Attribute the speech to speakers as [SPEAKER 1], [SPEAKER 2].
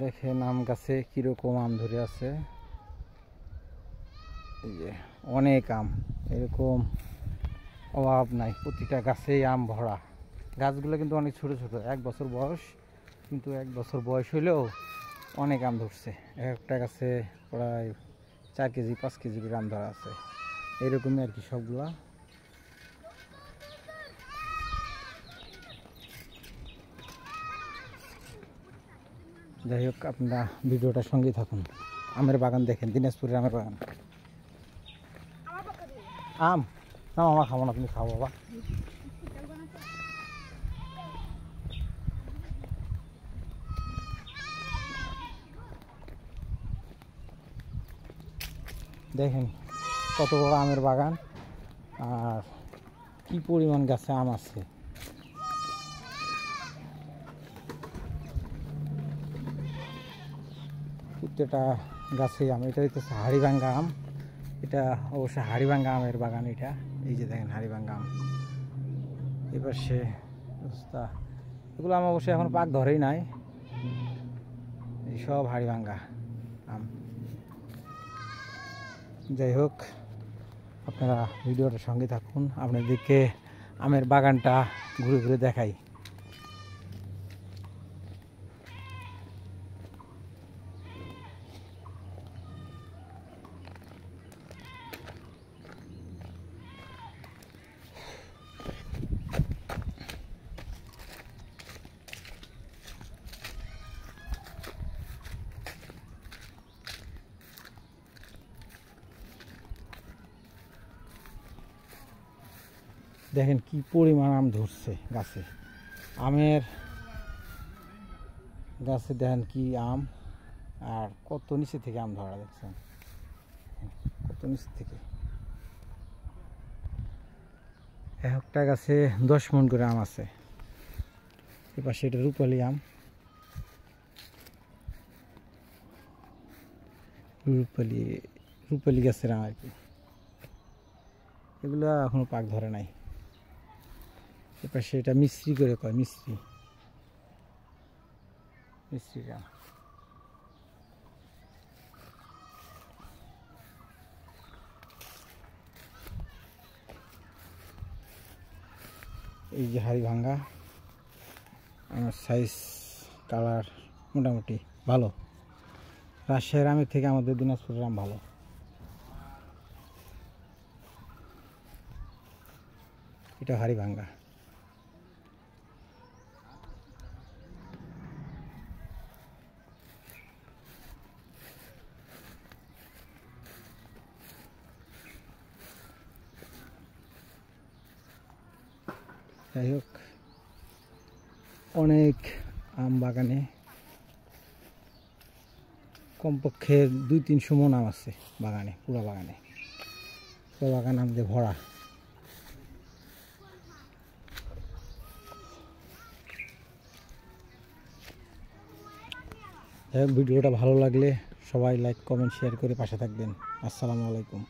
[SPEAKER 1] দেখেন আম গাছে কিরকম আম ধরে আছে। এই যে অনেক আম, এরকম অভাব নাই, প্রতিটা গাছেই আম ভরা। গাছগুলো কিন্তু অনেক ছোট ছোট, 1 বছর বয়স, কিন্তু 1 বছর বয়স হইলেও অনেক আম ধরছে। একটা গাছে প্রায় 4 কেজি 5 কেজি করে আম ধরা আছে, এরকমই আর কি সবগুলা। যাই হোক, আপনারা ভিডিওটার সঙ্গে থাকুন। আমের বাগান দেখেন, দিনাজপুরের আমের বাগান। আম না মামা খাবো না, তুমি খাও বাবা। দেখেন কত বড় আমের বাগান, আর কি পরিমাণ গাছে আম আছে। প্রত্যেকটা গাছে আম। এটা হচ্ছে হাড়িভাঙ্গা আম, এটা অবশ্য হাড়িভাঙ্গা আমের বাগান এটা। এই যে দেখেন হাড়িভাঙ্গা আম, এবার সে অবস্থা। এগুলো আম অবশ্যই এখন পাক ধরেই নাই, এই সব হাড়িভাঙ্গা আম। যাই হোক, আপনারা ভিডিওটার সঙ্গে থাকুন, আপনাদেরকে আমের বাগানটা ঘুরে ঘুরে দেখাই। দেখেন কি পরিমাণ আম ধরছে গাছে, আমের গাছে দেখেন কি আম, আর কত নিচে থেকে আম ধরা, দেখছেন কত নিচে থেকে। একটা গাছে 10 মণ করে আম আছে। এবার সেটা রূপালি আম, রূপালি রূপালি গাছের আম আর কি। এগুলো এখনো পাক ধরে নাই। এবার সেটা মিশ্রি করে কয়, মিশ্রি মিশ্রি আম। এই যে হাড়িভাঙ্গা, আমার সাইজ কালার মোটামুটি ভালো। রাজশাহীর আমের থেকে আমাদের দিনাজপুরের আম ভালো। এটা হাড়িভাঙ্গা। যাই হোক, অনেক আম বাগানে কমপক্ষে 200-300 মণ আম আছে বাগানে, পুরো বাগানে, পুরো বাগান আম দিয়ে ভরা। যাই হোক, ভিডিওটা ভালো লাগলে সবাই লাইক কমেন্ট শেয়ার করে পাশে থাকবেন। আসসালামু আলাইকুম।